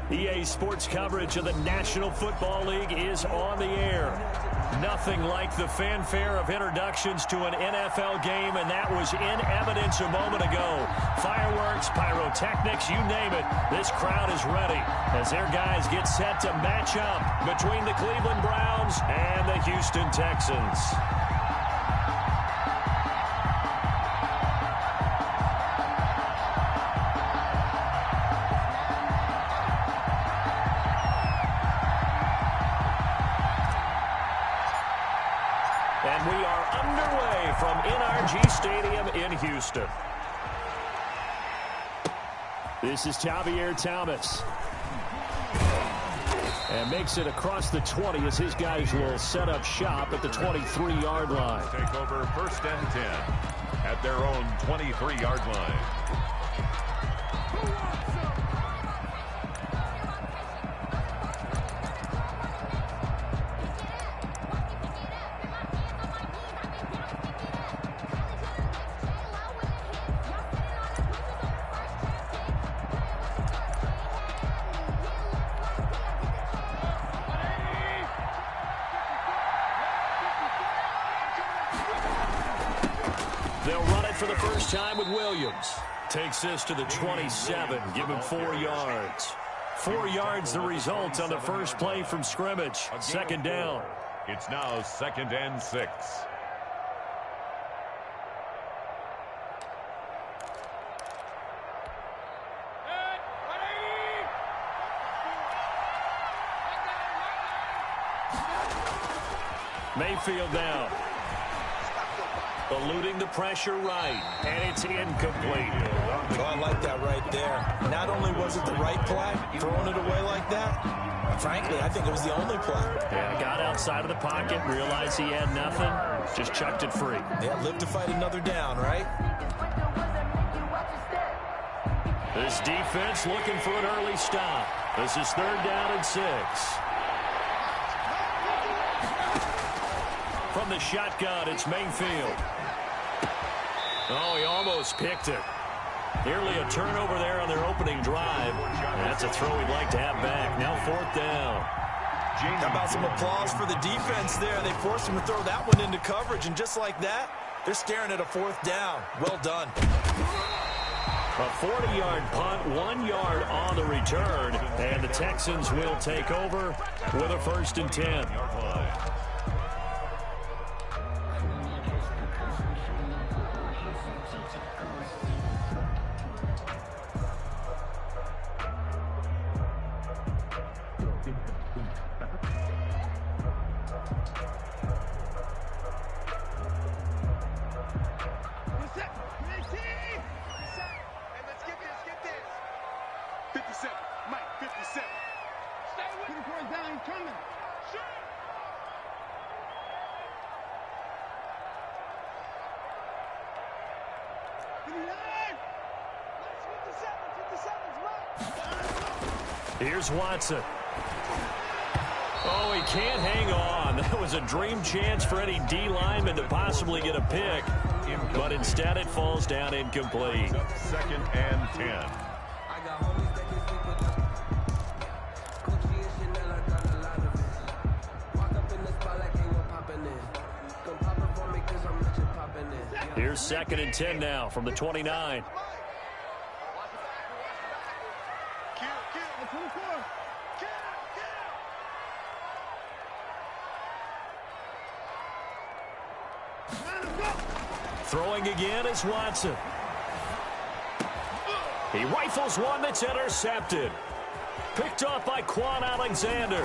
EA Sports coverage of the National Football League is on the air. Nothing like the fanfare of introductions to an NFL game, and that was in evidence a moment ago. Fireworks, pyrotechnics, you name it. This crowd is ready as their guys get set to match up between the Cleveland Browns and the Houston Texans. And we are underway from NRG Stadium in Houston. This is Javier Thomas. And makes it across the 20 as his guys will set up shop at the 23-yard line. Take over 1st and 10 at their own 23-yard line. They'll run it for the first time with Williams. Takes this to the 27, give him 4 yards. 4 yards the result on the first play from scrimmage. 2nd down. It's now 2nd and 6. Mayfield down. Eluding the pressure right, and it's incomplete. Oh, I like that right there. Not only was it the right play, throwing it away like that, frankly, I think it was the only play. Yeah, got outside of the pocket, realized he had nothing, just chucked it free. Yeah, live to fight another down, right? This defense looking for an early stop. This is 3rd down and 6. From the shotgun, it's Mayfield. Oh, he almost picked it. Nearly a turnover there on their opening drive. That's a throw we'd like to have back. Now 4th down. How about some applause for the defense there? They forced him to throw that one into coverage, and just like that, they're staring at a 4th down. Well done. A 40-yard punt, 1 yard on the return, and the Texans will take over with a 1st and 10. Here's Watson. Oh, he can't hang on. That was a dream chance for any D lineman to possibly get a pick, but instead it falls down incomplete. 2nd and 10. Here's 2nd and 10 now from the 29. Throwing again is Watson. He rifles one that's intercepted. Picked off by Quan Alexander.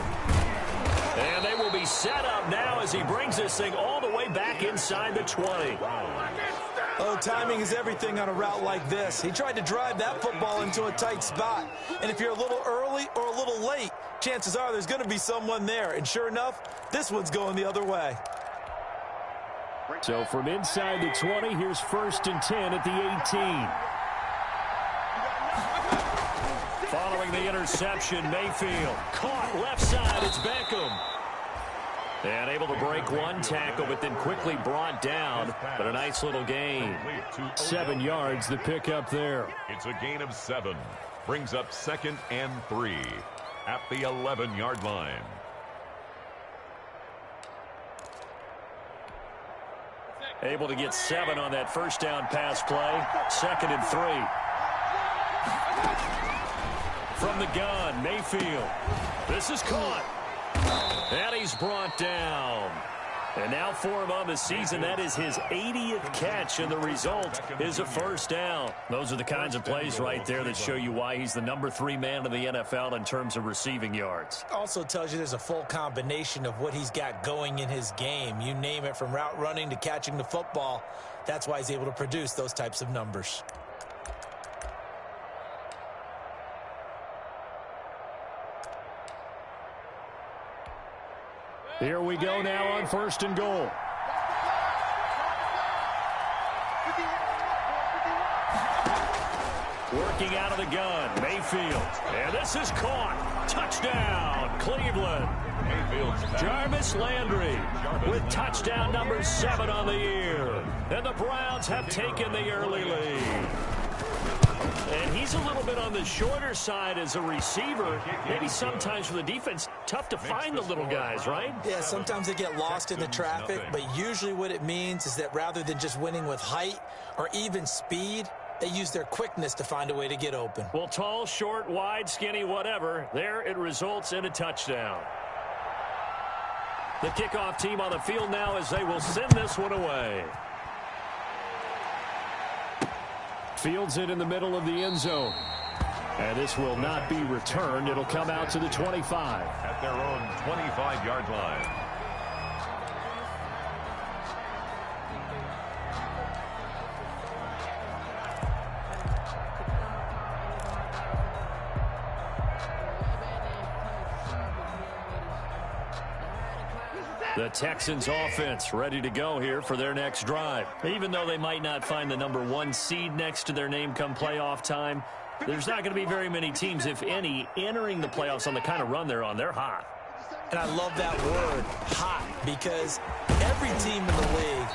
And they will be set up now as he brings this thing all the way back inside the 20. Oh, timing is everything on a route like this. He tried to drive that football into a tight spot. And if you're a little early or a little late, chances are there's going to be someone there. And sure enough, this one's going the other way. So from inside the 20, here's 1st and 10 at the 18. Following the interception, Mayfield caught left side. It's Beckham. And able to break one tackle, but then quickly brought down. But a nice little gain. 7 yards, the pick up there. It's a gain of 7. Brings up 2nd and 3 at the 11-yard line. Able to get 7 on that first down pass play. 2nd and 3. From the gun, Mayfield. This is caught. And he's brought down. And now for him on the season, that is his 80th catch, and the result is a first down. Those are the kinds of plays right there that show you why he's the number 3 man in the NFL in terms of receiving yards. Also tells you there's a full combination of what he's got going in his game. You name it, from route running to catching the football. That's why he's able to produce those types of numbers. Here we go now on 1st and goal. Working out of the gun, Mayfield. And this is caught. Touchdown, Cleveland. Jarvis Landry with touchdown number 7 on the year. And the Browns have taken the early lead. And he's a little bit on the shorter side as a receiver. Maybe sometimes for the defense, tough to find the little guys, right? Yeah, sometimes they get lost in the traffic, but usually what it means is that rather than just winning with height or even speed, they use their quickness to find a way to get open. Well, tall, short, wide, skinny, whatever, there it results in a touchdown. The kickoff team on the field now as they will send this one away. Fields it in the middle of the end zone. And this will not be returned. It'll come out to the 25. At their own 25-yard line. The Texans offense ready to go here for their next drive. Even though they might not find the number 1 seed next to their name come playoff time, there's not going to be very many teams, if any, entering the playoffs on the kind of run they're on. They're hot. And I love that word, hot, because every team in the league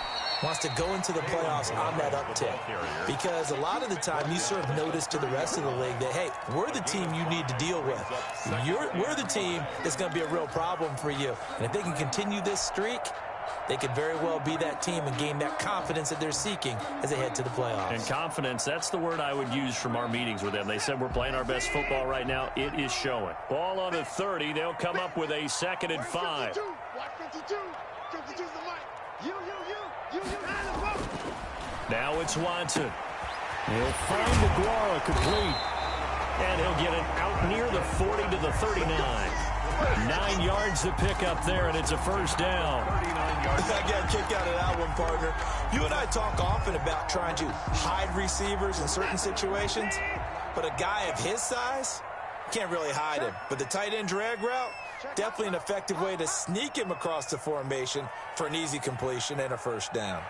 wants to go into the playoffs on that uptick. Because a lot of the time you serve notice to the rest of the league that, hey, we're the team you need to deal with. We're the team that's going to be a real problem for you. And if they can continue this streak, they could very well be that team and gain that confidence that they're seeking as they head to the playoffs. And confidence, that's the word I would use from our meetings with them. They said we're playing our best football right now. It is showing. Ball on the 30. They'll come up with a 2nd and 5. Now it's Watson. He'll find Aguara complete. And he'll get it out near the 40 to the 39. 9 yards to pick up there, and it's a first down. I got a kick out of that one, partner. You and I talk often about trying to hide receivers in certain situations, but a guy of his size, can't really hide him. But the tight end drag route, definitely an effective way to sneak him across the formation for an easy completion and a first down.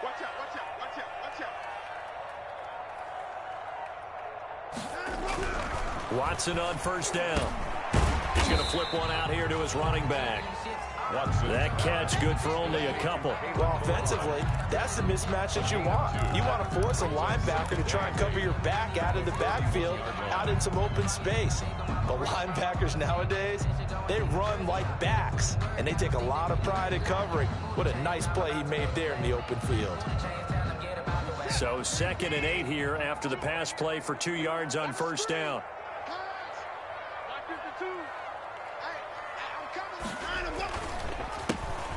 Watch out, watch out, watch out, watch out. Watson on first down. He's going to flip one out here to his running back. That catch good for only a couple. Well, offensively, that's the mismatch that you want. You want to force a linebacker to try and cover your back out of the backfield, out in some open space. But linebackers nowadays, they run like backs, and they take a lot of pride in covering. What a nice play he made there in the open field. So 2nd and 8 here after the pass play for 2 yards on first down.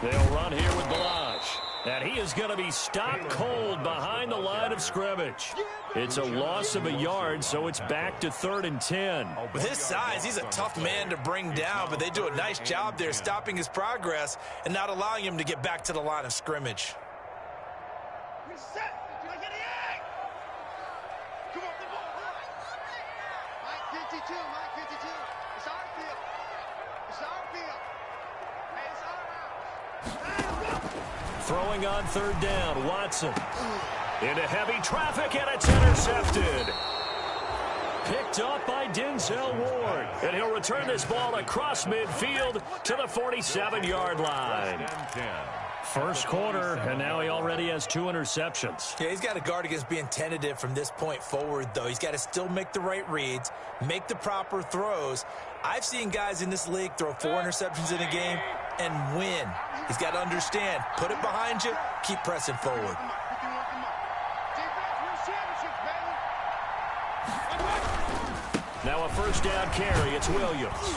They'll run here with Balazs. And he is going to be stopped cold behind the line of scrimmage. It's a loss of a yard, so it's back to 3rd and 10. With his size, he's a tough man to bring down, but they do a nice job there stopping his progress and not allowing him to get back to the line of scrimmage. Throwing on 3rd down, Watson. Into heavy traffic, and it's intercepted. Picked up by Denzel Ward. And he'll return this ball across midfield to the 47-yard line. First quarter, and now he already has 2 interceptions. Yeah, he's got to guard against being tentative from this point forward, though. He's got to still make the right reads, make the proper throws. I've seen guys in this league throw 4 interceptions in a game and win. He's got to understand, put it behind you, keep pressing forward. Now a first down carry. It's Williams.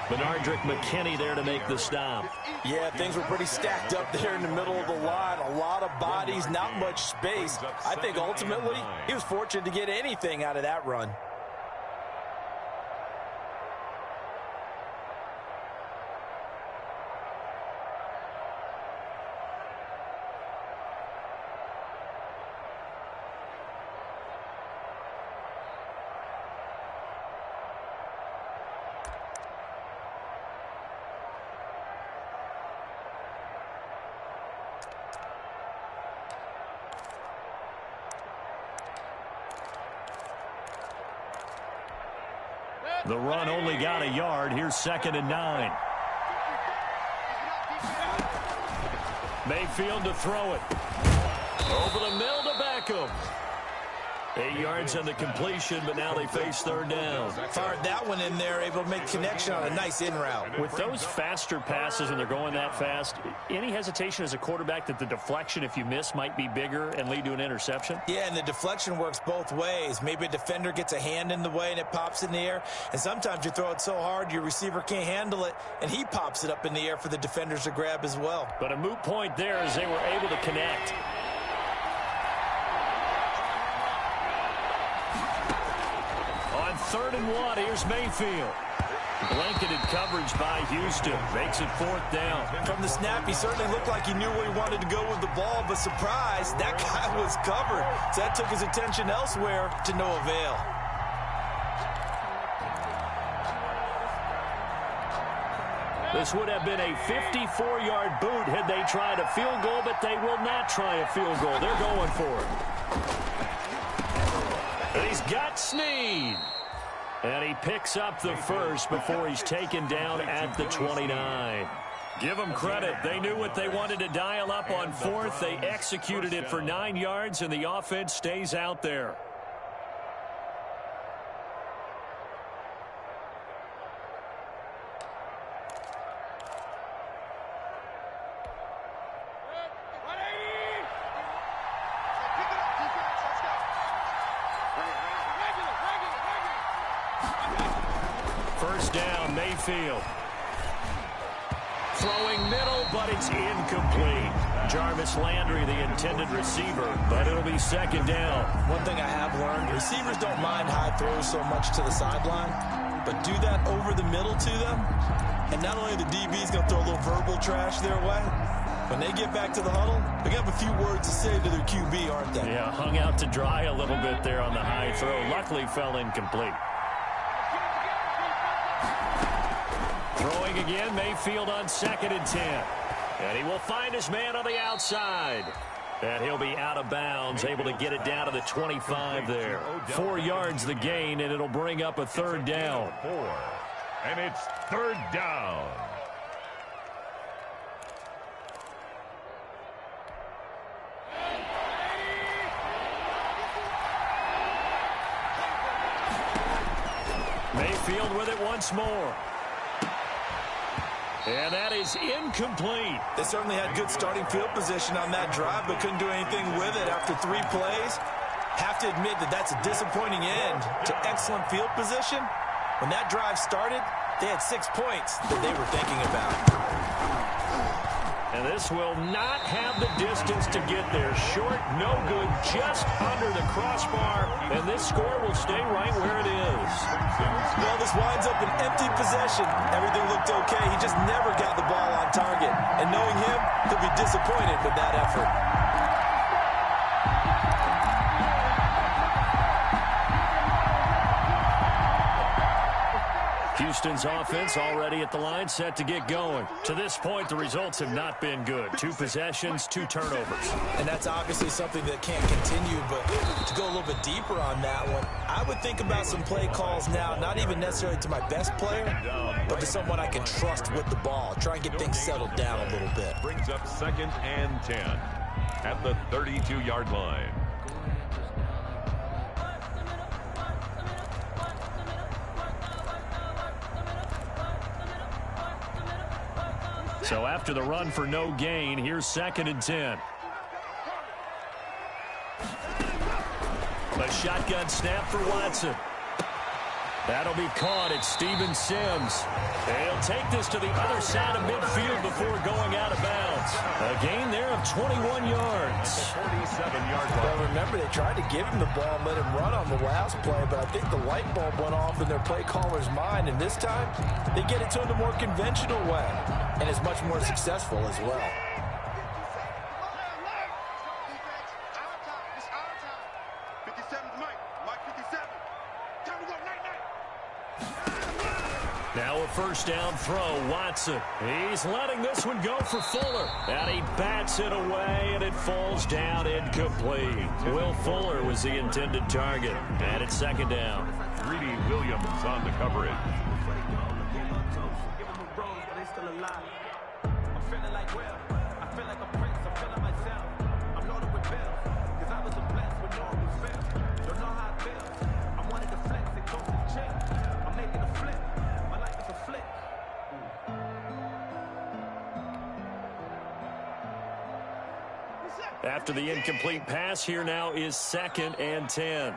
Benardrick McKinney there to make the stop. Yeah, things were pretty stacked up there in the middle of the line. A lot of bodies, not much space. I think ultimately he was fortunate to get anything out of that run. The run only got a yard. Here's 2nd and 9. Mayfield to throw it. Over the middle to Beckham. 8 yards on the completion, but now they face 3rd down. Fired that one in there, able to make connection on a nice in route. With those faster passes and they're going that fast, any hesitation as a quarterback that the deflection, if you miss, might be bigger and lead to an interception? Yeah, and the deflection works both ways. Maybe a defender gets a hand in the way and it pops in the air. And sometimes you throw it so hard your receiver can't handle it, and he pops it up in the air for the defenders to grab as well. But a moot point there as they were able to connect. On 3rd and 1, here's Mayfield. Blanketed coverage by Houston. Makes it 4th down. From the snap, he certainly looked like he knew where he wanted to go with the ball, but surprise, that guy was covered. So that took his attention elsewhere to no avail. This would have been a 54-yard boot had they tried a field goal, but they will not try a field goal. They're going for it. And he's got Snead. And he picks up the first before he's taken down at the 29. Give them credit. They knew what they wanted to dial up on 4th. They executed it for 9 yards, and the offense stays out there. First down, Mayfield. Throwing middle, but it's incomplete. Jarvis Landry, the intended receiver, but it'll be 2nd down. One thing I have learned, receivers don't mind high throws so much to the sideline, but do that over the middle to them, and not only the DB's going to throw a little verbal trash their way, when they get back to the huddle, they have a few words to say to their QB, aren't they? Yeah, hung out to dry a little bit there on the high throw. Luckily fell incomplete. Throwing again, Mayfield on 2nd and 10. And he will find his man on the outside. And he'll be out of bounds, able to get it down to the 25 there. 4 yards the gain, and it'll bring up a 3rd down. And it's 3rd down. Mayfield with it once more. And that is incomplete. They certainly had good starting field position on that drive, but couldn't do anything with it after 3 plays. Have to admit that that's a disappointing end to excellent field position. When that drive started, they had 6 points that they were thinking about. And this will not have the distance to get there. Short, no good, just under the crossbar. And this score will stay right where it is. Well, this winds up an empty possession. Everything looked okay. He just never got the ball on target. And knowing him, he'll be disappointed with that effort. Houston's offense already at the line, set to get going. To this point, the results have not been good. 2 possessions, 2 turnovers. And that's obviously something that can't continue, but to go a little bit deeper on that one, I would think about some play calls now, not even necessarily to my best player, but to someone I can trust with the ball. Try and get things settled down a little bit. Brings up 2nd and 10 at the 32-yard line. So after the run for no gain, here's 2nd and 10. A shotgun snap for Watson. That'll be caught at Steven Sims. They'll take this to the other side of midfield before going out of bounds. A gain there of 21 yards. 47-yard line. Well, remember, they tried to give him the ball and let him run on the last play, but I think the light bulb went off in their play caller's mind, and this time they get it to him the more conventional way, and it's much more successful as well. Now a first down throw, Watson. He's letting this one go for Fuller. And he bats it away, and it falls down incomplete. Will Fuller was the intended target. And it's 2nd down. Greedy Williams on the coverage. After the incomplete pass, here now is 2nd and 10.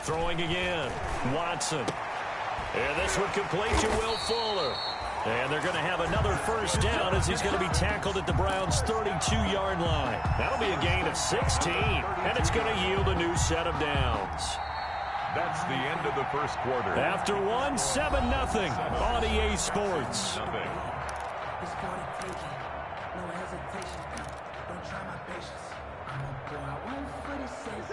Throwing again, Watson. And this one complete to Will Fuller. And they're going to have another first down as he's going to be tackled at the Browns' 32-yard line. That'll be a gain of 16, and it's going to yield a new set of downs. That's the end of the first quarter. After one, 7-0 on EA Sports.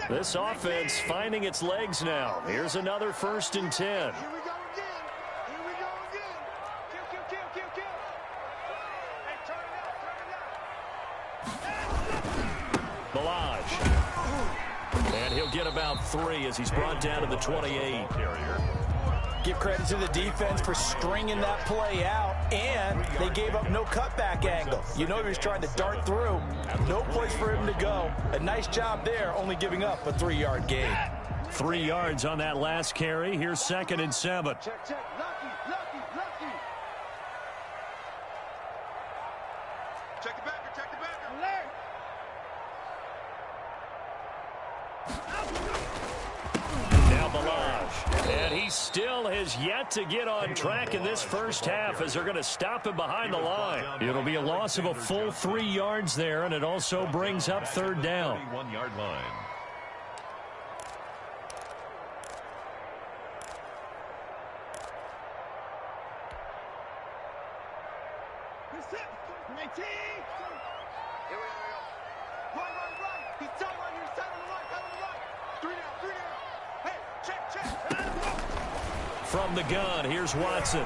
This offense finding its legs now. Here's another 1st and 10. Here we go again. Here we go again. Kill. Hey, turn it up. Balaj. And he'll get about 3 as he's brought down to the 28. Give credit to the defense for stringing that play out, and they gave up no cutback angle. You know he was trying to dart through. No place for him to go. A nice job there, only giving up a 3-yard gain. 3 yards on that last carry. Here's 2nd and 7. Check. Lucky. Check the backer. Alert. Now Balaj. And he still has yet to get on track in this first half as they're going to stop him behind the line. It'll be a loss of a full 3 yards there, and it also brings up 3rd down. 31-yard line. Right. He's tight right here. Tight on the right. 3 down. Hey, check. From the gun, here's Watson.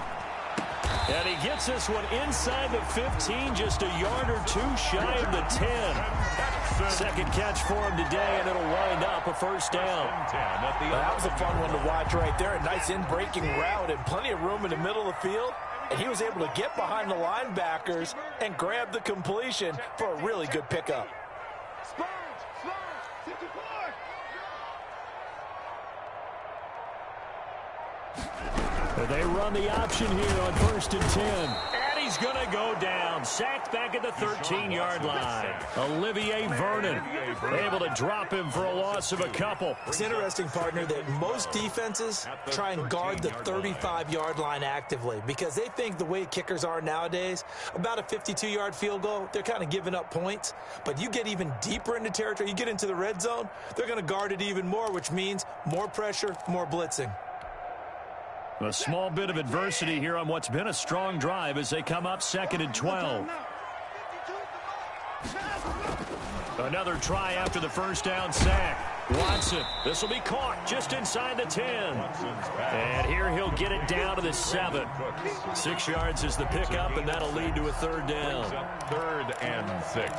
And he gets this one inside the 15, just a yard or 2 shy of the 10. 2nd catch for him today, and it'll wind up a first down. That was a fun one to watch right there. A nice in-breaking route and plenty of room in the middle of the field. And he was able to get behind the linebackers and grab the completion for a really good pickup. They run the option here on 1st and 10. And he's going to go down. Sacked back at the 13-yard line. Olivier Vernon able to drop him for a loss of a couple. It's interesting, partner, that most defenses try and guard the 35-yard line actively because they think the way kickers are nowadays, about a 52-yard field goal, they're kind of giving up points. But you get even deeper into territory, you get into the red zone, they're going to guard it even more, which means more pressure, more blitzing. A small bit of adversity here on what's been a strong drive as they come up 2nd and 12. Another try after the first down sack. Watson, this will be caught just inside the 10. And here he'll get it down to the 7. 6 yards is the pickup, and that'll lead to a third down. 3rd and 6.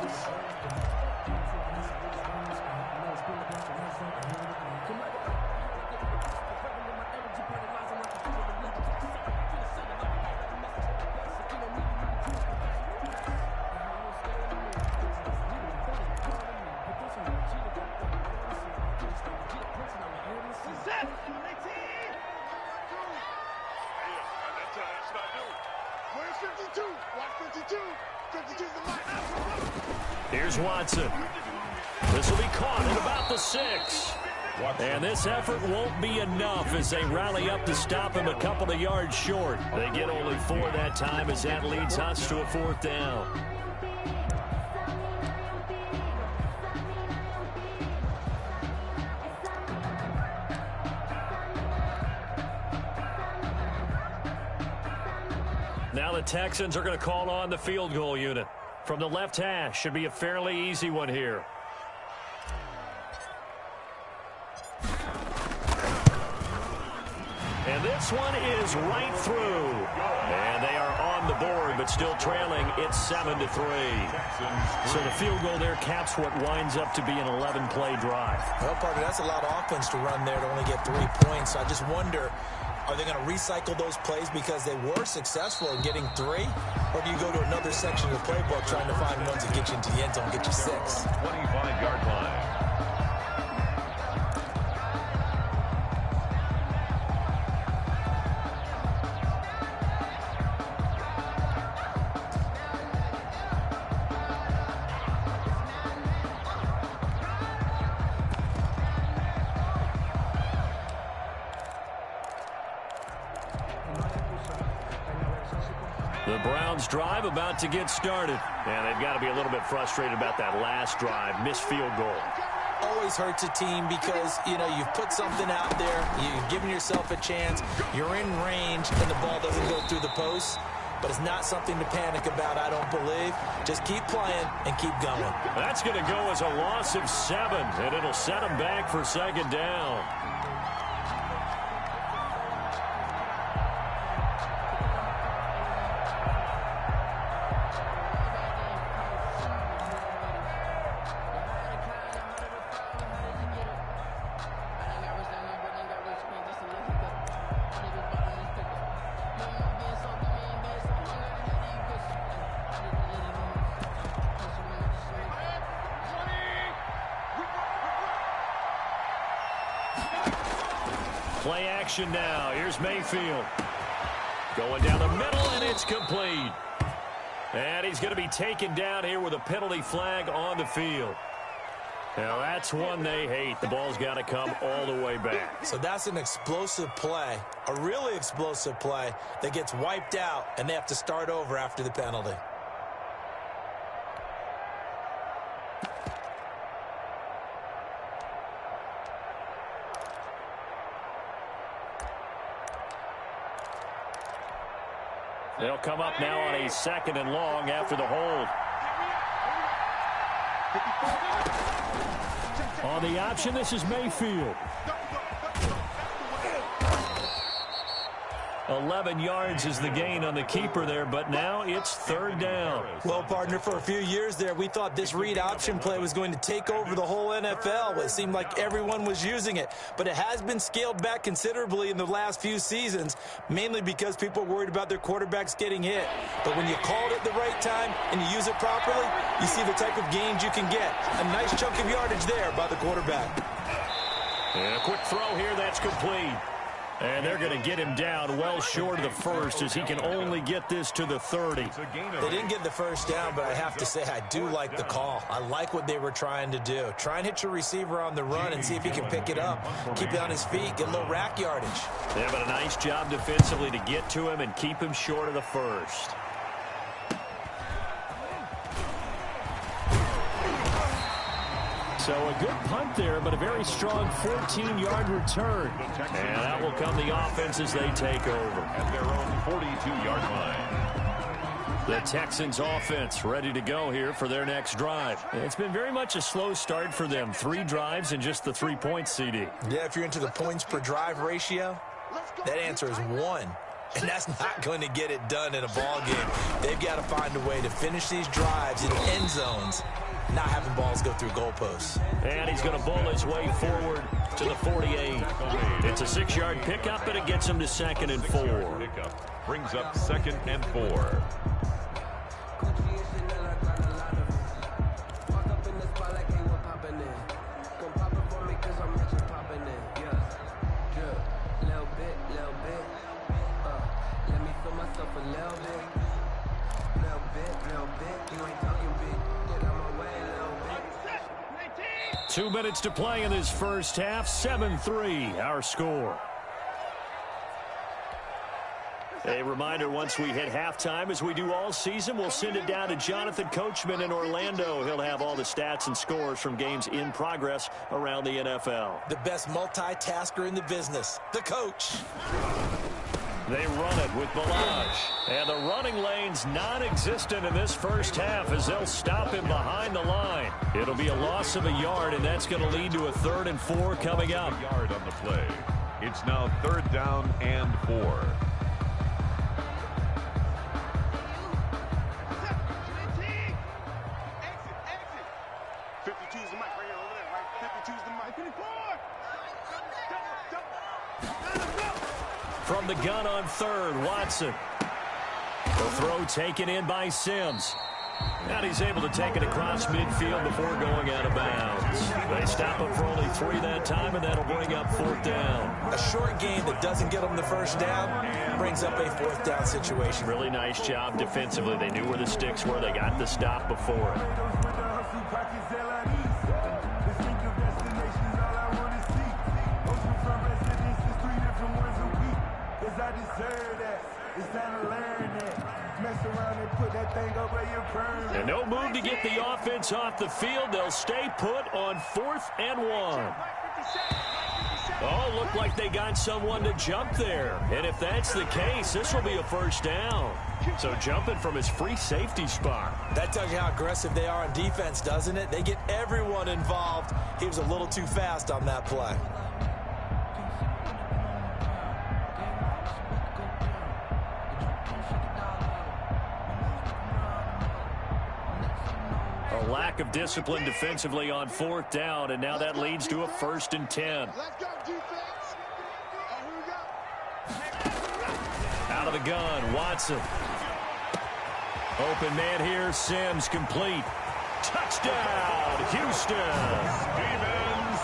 Here's Watson. This will be caught at about the 6. And this effort won't be enough as they rally up to stop him a couple of yards short. They get only 4 that time as that leads us to a 4th down. Now the Texans are going to call on the field goal unit. From the left hash, should be a fairly easy one here. And this one is right through. And they are on the board, but still trailing. It's 7-3. So the field goal there caps what winds up to be an 11-play drive. Well, partner, that's a lot of offense to run there to only get 3 points. So I just wonder, are they going to recycle those plays because they were successful in getting 3? Or do you go to another section of the playbook trying to find ones that get you into the end zone and get you 6? 25-yard line. The Browns drive about to get started. And they've got to be a little bit frustrated about that last drive. Missed field goal. Always hurts a team because, you know, you've put something out there. You've given yourself a chance. You're in range, and the ball doesn't go through the post. But it's not something to panic about, I don't believe. Just keep playing and keep going. That's going to go as a loss of 7, and it'll set them back for 2nd down. Play action now. Here's Mayfield. Going down the middle, and it's complete. And he's going to be taken down here with a penalty flag on the field. Now, that's one they hate. The ball's got to come all the way back. So that's an explosive play, a really explosive play that gets wiped out, and they have to start over after the penalty. They'll come up now on a 2nd and long after the hold. On the option, this is Mayfield. 11 yards is the gain on the keeper there, but now it's 3rd down. Well, partner, for a few years there, we thought this read option play was going to take over the whole NFL. It seemed like everyone was using it, but it has been scaled back considerably in the last few seasons, mainly because people are worried about their quarterbacks getting hit. But when you call it at the right time and you use it properly, you see the type of gains you can get. A nice chunk of yardage there by the quarterback. And a quick throw here, that's complete. And they're going to get him down well short of the 1st as he can only get this to the 30. They didn't get the 1st down, but I have to say I do like the call. I like what they were trying to do. Try and hit your receiver on the run and see if he can pick it up. Keep it on his feet, get a little rack yardage. Yeah, but a nice job defensively to get to him and keep him short of the 1st. So a good punt there, but a very strong 14-yard return. And that will come the offense as they take over. At their own 42-yard line. The Texans offense ready to go here for their next drive. It's been very much a slow start for them. 3 drives and just the 3 points, CD. Yeah, if you're into the points per drive ratio, that answer is 1. And that's not going to get it done in a ball game. They've got to find a way to finish these drives in end zones, not having balls go through goalposts. And he's going to bowl his way forward to the 48. It's a 6-yard pickup, and it gets him to 2nd and 4. Pickup brings up 2nd and 4. Two minutes to play in this first half. 7-3, our score. A reminder, once we hit halftime, as we do all season, we'll send it down to Jonathan Coachman in Orlando. He'll have all the stats and scores from games in progress around the NFL. The best multitasker in the business, the coach. They run it with Balaj. And the running lane's non-existent in this first half as they'll stop him behind the line. It'll be a loss of a yard, and that's going to lead to a 3rd and 4 coming up. A yard on the play. It's now 3rd down and 4. From the gun on 3rd, Watson. The throw taken in by Sims. And he's able to take it across midfield before going out of bounds. They stop him for only 3 that time, and that'll bring up 4th down. A short game that doesn't get them the first down brings up a 4th down situation. Really nice job defensively. They knew where the sticks were. They got the stop before it. And no move to get the offense off the field. They'll stay put on 4th and 1. Oh, looked like they got someone to jump there. And if that's the case, this will be a 1st down. So jumping from his free safety spot. That tells you how aggressive they are on defense, doesn't it? They get everyone involved. He was a little too fast on that play. A lack of discipline defensively on 4th down, and now that leads to a 1st and 10. Let's go, defense. Here we go. Out of the gun, Watson. Open man here, Sims complete. Touchdown, Houston.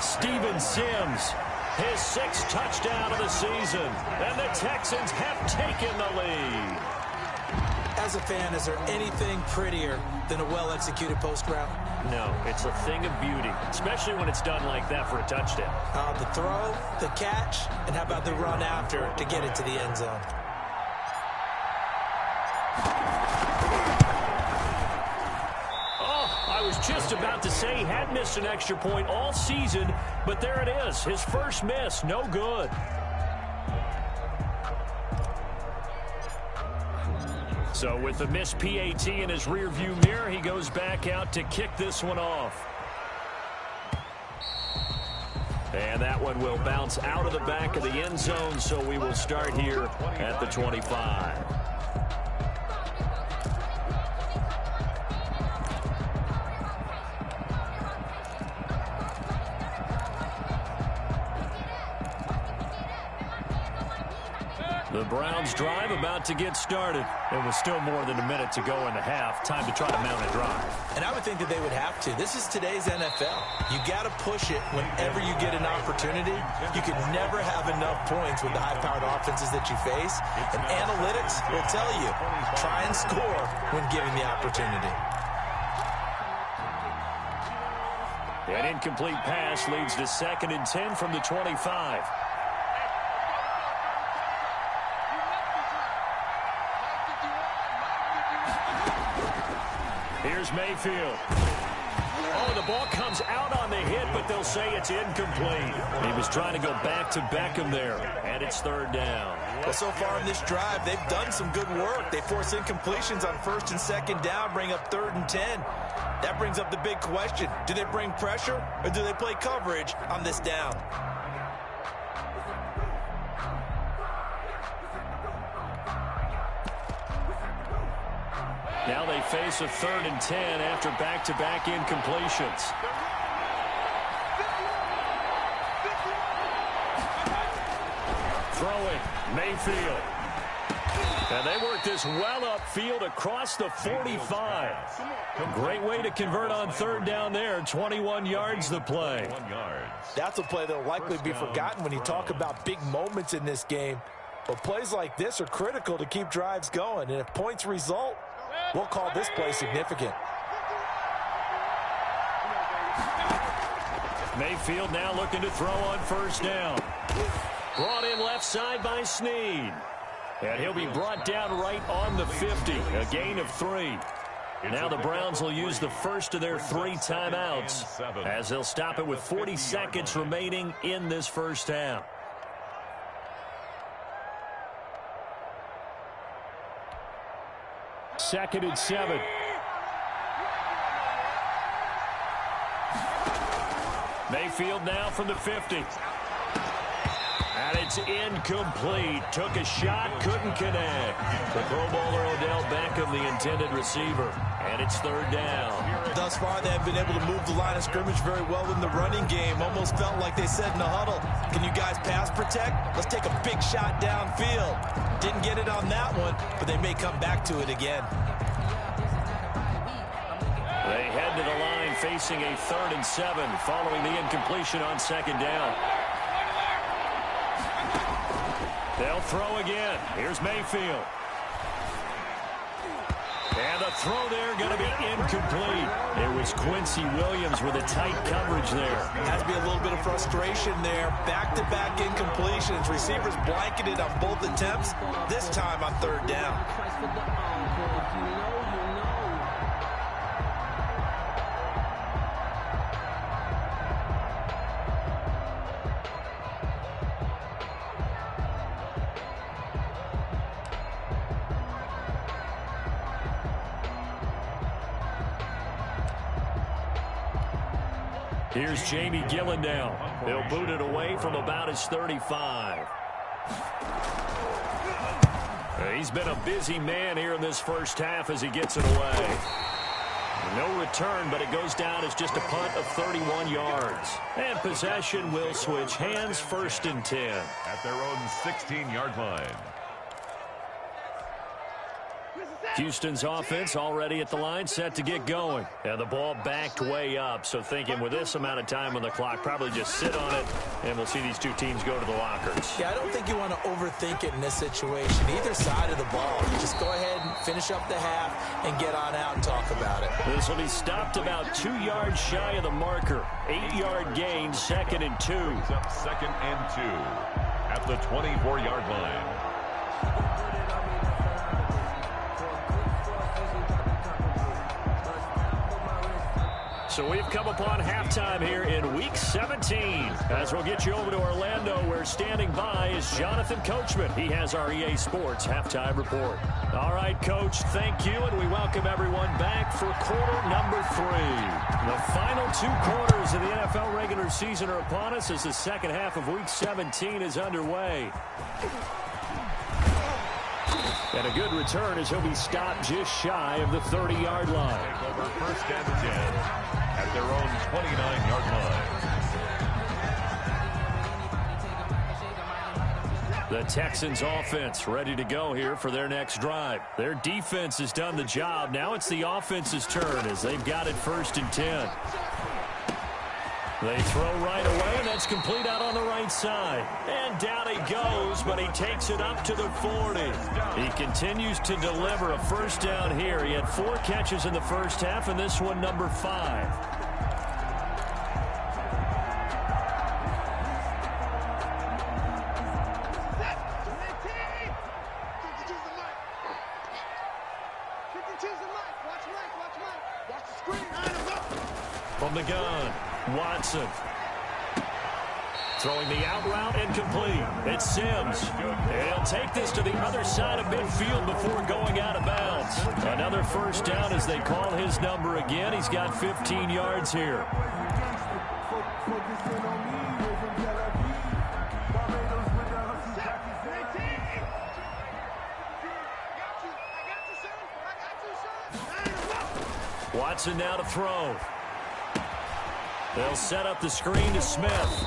Steven Sims, his 6th touchdown of the season, and the Texans have taken the lead. As a fan, is there anything prettier than a well-executed post route? No, it's a thing of beauty, especially when it's done like that for a touchdown. The throw, the catch, and how about the run after to get it to the end zone? Oh, I was just about to say he had missed an extra point all season, but there it is, his first miss, no good. So with the missed PAT in his rearview mirror, he goes back out to kick this one off. And that one will bounce out of the back of the end zone, so we will start here at the 25. The Browns drive about to get started. It was still more than a minute to go in the half. Time to try to mount a drive. And I would think that they would have to. This is today's NFL. You got to push it whenever you get an opportunity. You can never have enough points with the high-powered offenses that you face. And analytics will tell you, try and score when given the opportunity. An incomplete pass leads to 2nd and 10 from the 25. Here's Mayfield. Oh, the the ball comes out on the hit, but they'll say it's incomplete. He was trying to go back to Beckham there, and it's third down. Well, so far in this drive, they've done some good work. They force incompletions on first and second down, bring up 3rd and 10. That brings up the big question. Do they bring pressure, or do they play coverage on this down? Now they face a 3rd and 10 after back-to-back incompletions. Throwing, Mayfield. And they work this well upfield across the 45. Great way to convert on 3rd down there. 21 yards the play. That's a play that will likely be forgotten when you talk about big moments in this game. But plays like this are critical to keep drives going. And if points result, we'll call this play significant. Mayfield now looking to throw on 1st down. Brought in left side by Snead. And he'll be brought down right on the 50. A gain of 3. Now the Browns will use the first of their 3 timeouts as they'll stop it with 40 seconds remaining in this first half. Second and 7. Mayfield now from the 50. And it's incomplete. Took a shot, couldn't connect. The Pro Bowler Odell Beckham, the intended receiver. And it's 3rd down. Thus far, they have been able to move the line of scrimmage very well in the running game. Almost felt like they said in the huddle, can you guys pass protect? Let's take a big shot downfield. Didn't get it on that one, but they may come back to it again. They head to the line facing a 3rd and 7 following the incompletion on 2nd down. They'll throw again. Here's Mayfield. And the throw there going to be incomplete. It was Quincy Williams with a tight coverage there. Has to be a little bit of frustration there. Back-to-back incompletions. Receivers blanketed on both attempts, this time on 3rd down. Here's Jamie Gillen now. He'll boot it away from about his 35. He's been a busy man here in this first half as he gets it away. No return, but it goes down as just a punt of 31 yards. And possession will switch hands, 1st and 10. At their own 16-yard line. Houston's offense already at the line, set to get going. And the ball backed way up, so thinking with this amount of time on the clock, probably just sit on it, and we'll see these two teams go to the lockers. Yeah, I don't think you want to overthink it in this situation. Either side of the ball. You just go ahead and finish up the half and get on out and talk about it. This will be stopped about 2 yards shy of the marker. 8-yard gain, 2nd and 2. Up 2nd and 2 at the 24-yard line. So we've come upon halftime here in Week 17. As we'll get you over to Orlando, where standing by is Jonathan Coachman. He has our EA Sports Halftime Report. All right, Coach, thank you, and we welcome everyone back for quarter number 3. The final 2 quarters of the NFL regular season are upon us as the second half of Week 17 is underway. And a good return as he'll be stopped just shy of the 30-yard line. Over 1st and 10 at their own 29-yard line. The Texans offense ready to go here for their next drive. Their defense has done the job. Now it's the offense's turn as they've got it 1st and 10. They throw right away, and that's complete out on the right side. And down he goes, but he takes it up to the 40. He continues to deliver a 1st down here. He had 4 catches in the first half, and this one number 5. From the gun, Watson. Throwing the out route incomplete. It's Sims. And he'll take this to the other side of midfield before going out of bounds. Another first down as they call his number again. He's got 15 yards here. Watson now to throw. They'll set up the screen to Smith.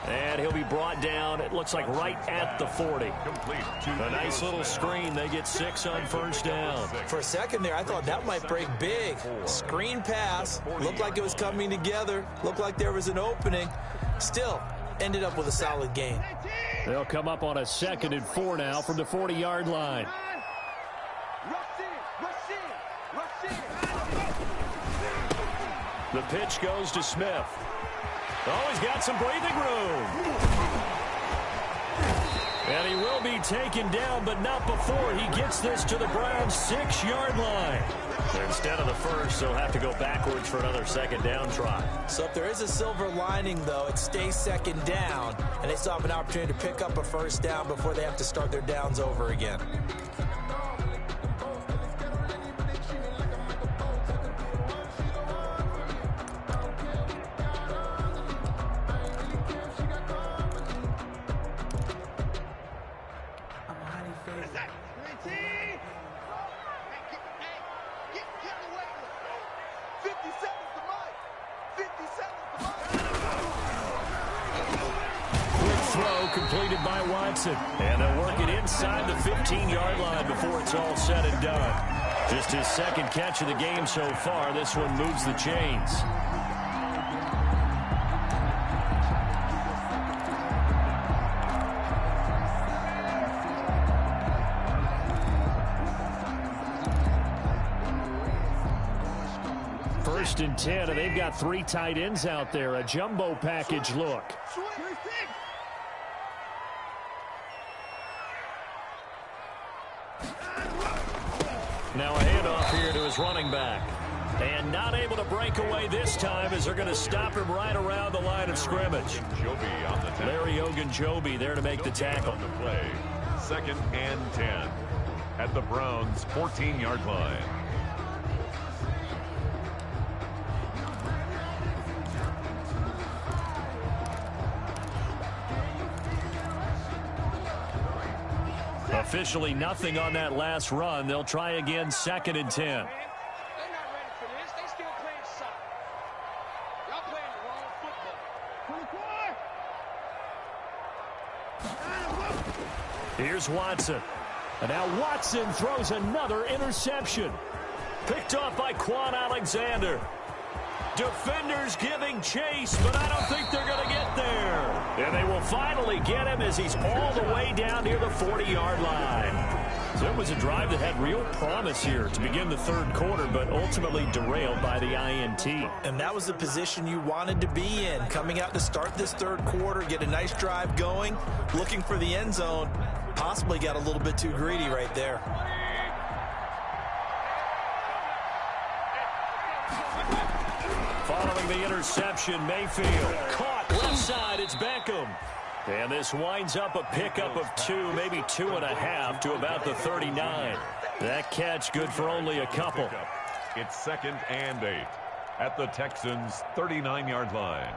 And he'll be brought down, it looks like, right at the 40. A nice little screen. They get 6 on first down. For a second there, I thought that might break big. Screen pass. Looked like it was coming together. Looked like there was an opening. Still, ended up with a solid gain. They'll come up on a 2nd and 4 now from the 40-yard line. The pitch goes to Smith. Oh, he's got some breathing room. And he will be taken down, but not before he gets this to the Browns' 6-yard line. Instead of the first, they'll have to go backwards for another second down try. So if there is a silver lining, though, it stays second down, and they still have an opportunity to pick up a first down before they have to start their downs over again. Completed by Watson. And they'll work it inside the 15-yard line before it's all said and done. Just his 2nd catch of the game so far. This one moves the chains. First and 10, and they've got 3 tight ends out there. A jumbo package look. Now a handoff here to his running back. And not able to break away this time as they're going to stop him right around the line of scrimmage. Larry Ogunjobi there to make the tackle. On the play. 2nd and 10 at the Browns' 14-yard line. Officially nothing on that last run. They'll try again 2nd and 10. They're not ready for this. They still playing soccer. Y'all playing the wrong football. Here's Watson. And now Watson throws another interception. Picked off by Quan Alexander. Defenders giving chase, but I don't think they're going to get there. And they will finally get him as he's all the way down near the 40-yard line. So it was a drive that had real promise here to begin the 3rd quarter, but ultimately derailed by the INT. And that was the position you wanted to be in. Coming out to start this 3rd quarter, get a nice drive going, looking for the end zone. Possibly got a little bit too greedy right there. Following the interception, Mayfield caught left side. It's Beckham. And this winds up a pickup of 2, maybe 2.5 to about the 39. That catch good for only a couple. It's 2nd and 8 at the Texans' 39-yard line.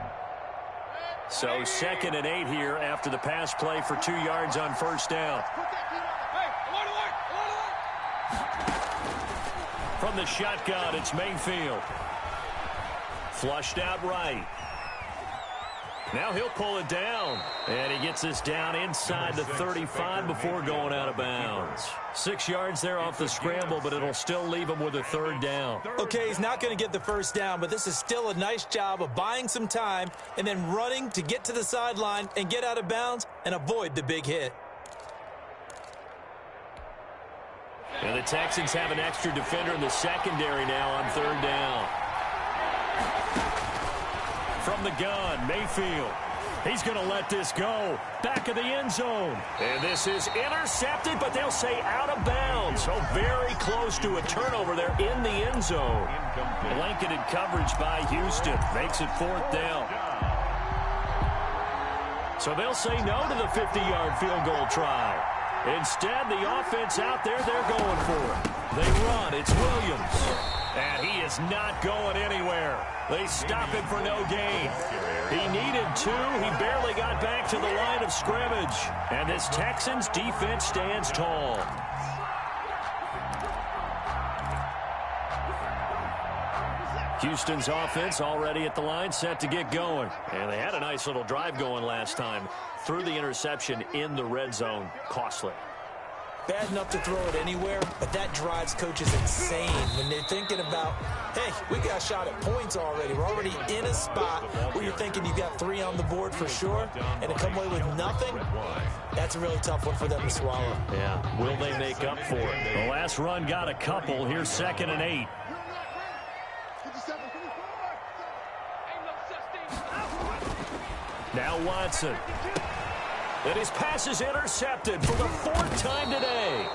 So 2nd and 8 here after the pass play for 2 yards on first down. From the shotgun, it's Mayfield. Flushed out right. Now he'll pull it down. And he gets this down inside the 35 before going out of bounds. 6 yards there off the scramble, but it'll still leave him with a 3rd down. Okay, he's not going to get the first down, but this is still a nice job of buying some time and then running to get to the sideline and get out of bounds and avoid the big hit. And the Texans have an extra defender in the secondary now on 3rd down. From the gun, Mayfield. He's going to let this go. Back of the end zone. And this is intercepted, but they'll say out of bounds. So very close to a turnover there in the end zone. Blanketed coverage by Houston. Makes it 4th down. So they'll say no to the 50-yard field goal try. Instead, the offense out there, they're going for it. They run. It's Williams. And he is not going anywhere. They stop him for no gain. He needed 2. He barely got back to the line of scrimmage. And this Texans defense stands tall. Houston's offense already at the line, set to get going. And they had a nice little drive going last time. Threw the interception in the red zone. Costly. Bad enough to throw it anywhere, but that drives coaches insane when they're thinking about, hey, we got a shot at points already. We're already in a spot where you're thinking you got 3 on the board for sure, and to come away with nothing, that's a really tough one for them to swallow. Yeah, will they make up for it? The last run got a couple. Here's 2nd and 8. Now Watson. And his pass is intercepted for the 4th time today.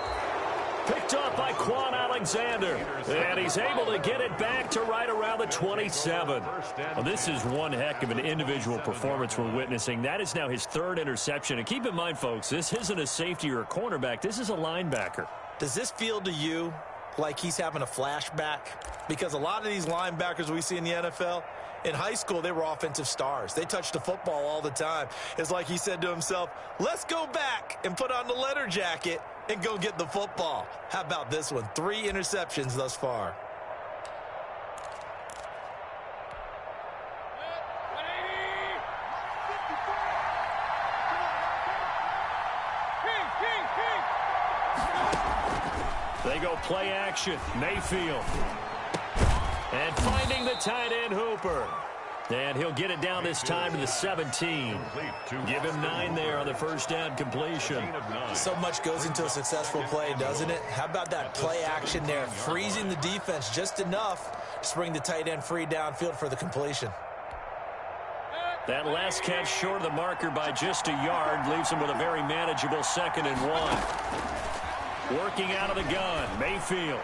Picked off by Quan Alexander. And he's able to get it back to right around the 27. Well, this is one heck of an individual performance we're witnessing. That is now his 3rd interception. And keep in mind, folks, this isn't a safety or a cornerback. This is a linebacker. Does this feel to you like he's having a flashback? Because a lot of these linebackers we see in the NFL, in high school, they were offensive stars. They touched the football all the time. It's like he said to himself, let's go back and put on the letter jacket and go get the football. How about this one? 3 interceptions thus far. They go play action. Mayfield. And finding the tight end Hooper. And he'll get it down this time to the 17. Give him 9 there on the first down completion. So much goes into a successful play, doesn't it? How about that play action there? Freezing the defense just enough to bring the tight end free downfield for the completion. That last catch short of the marker by just a yard leaves him with a very manageable 2nd and 1. Working out of the gun, Mayfield.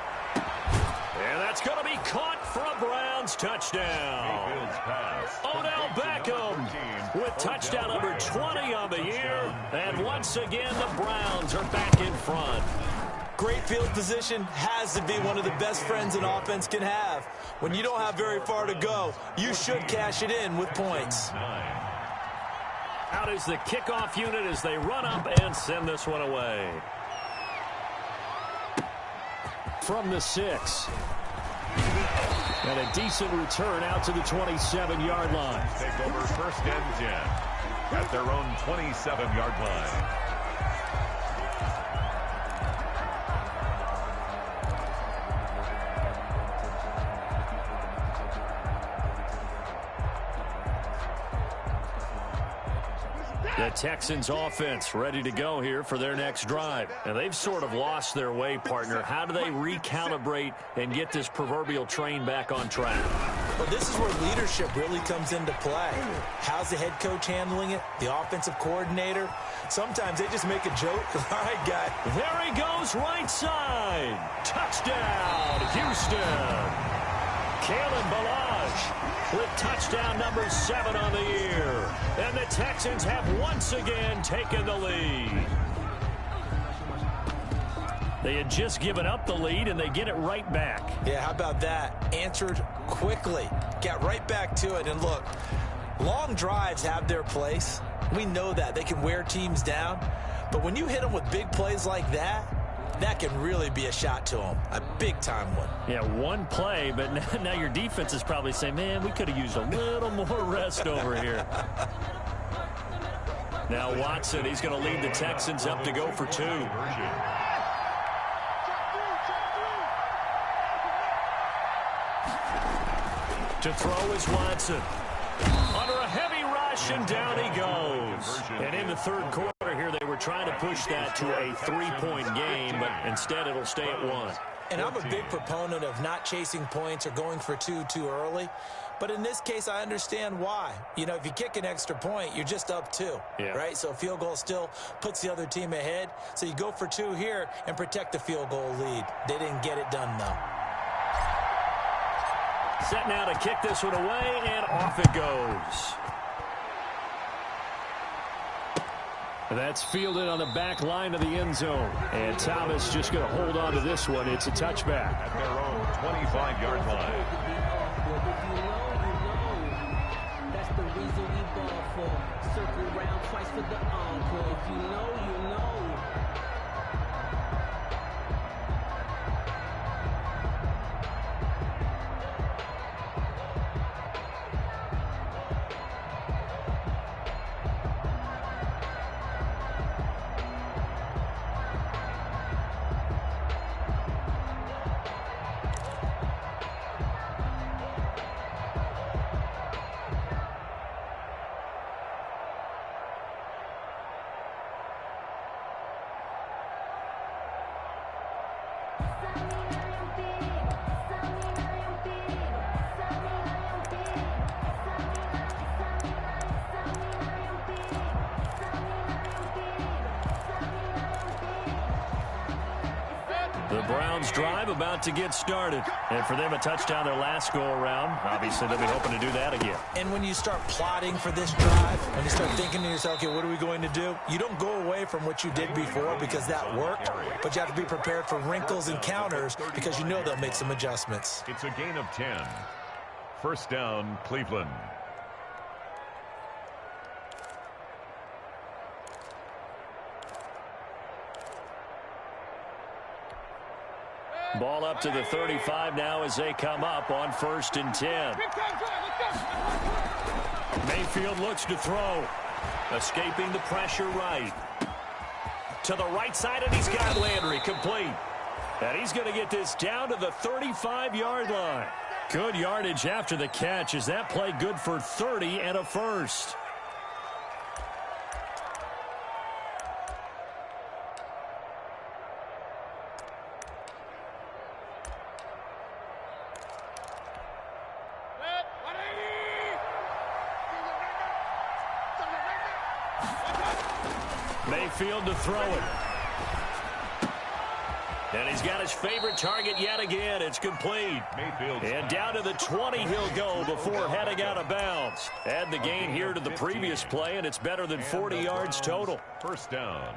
And that's going to be caught for a Browns touchdown. Odell Beckham with touchdown number 20 on the year. And once again, the Browns are back in front. Great field position has to be one of the best friends an offense can have. When you don't have very far to go, you should cash it in with points. Out is the kickoff unit as they run up and send this one away. From the 6. And a decent return out to the 27-yard line. Take over 1st and 10 at their own 27-yard line. The Texans offense ready to go here for their next drive. And they've sort of lost their way, partner. How do they recalibrate and get this proverbial train back on track? Well, this is where leadership really comes into play. How's the head coach handling it? The offensive coordinator? Sometimes they just make a joke. All right, guy. There he goes, right side. Touchdown, Houston. Kalen Ballage with touchdown number 7 on the year. And the Texans have once again taken the lead. They had just given up the lead, and they get it right back. Yeah, how about that? Answered quickly. Got right back to it. And look, long drives have their place. We know that. They can wear teams down. But when you hit them with big plays like that, that can really be a shot to them. A big-time one. Yeah, one play, but now your defense is probably saying, man, we could have used a little more rest over here. Now Watson, he's going to lead the Texans up to go for 2. To throw is Watson. Under a heavy rush, and down he goes. And in the 3rd quarter here, they were trying to push that to a 3-point game, but instead it'll stay at 1. And I'm a big proponent of not chasing points or going for 2 too early. But in this case, I understand why. You know, if you kick an extra point, you're just up 2, right? So a field goal still puts the other team ahead. So you go for 2 here and protect the field goal lead. They didn't get it done, though. Set now to kick this one away, and off it goes. That's fielded on the back line of the end zone. And Thomas just going to hold on to this one. It's a touchback. At their own 25-yard line. That's the reason we ball for. Circle round twice for the encore. If you know, you know. The Browns drive about to get started. And for them, a touchdown their last go-around. Obviously, they'll be hoping to do that again. And when you start plotting for this drive, when you start thinking to yourself, okay, what are we going to do? You don't go away from what you did before because that worked, but you have to be prepared for wrinkles and counters because you know they'll make some adjustments. It's a gain of 10. First down, Cleveland. Ball up to the 35 now as they come up on 1st and 10. Mayfield looks to throw. Escaping the pressure right. To the right side, and he's got Landry complete. And he's going to get this down to the 35-yard line. Good yardage after the catch. Is that play good for 30 and a first? Mayfield to throw it. And he's got his favorite target yet again. It's complete. Mayfield. And down to the 20 he'll go before heading out of bounds. Add the gain here to the previous play, and it's better than 40 yards total. First down.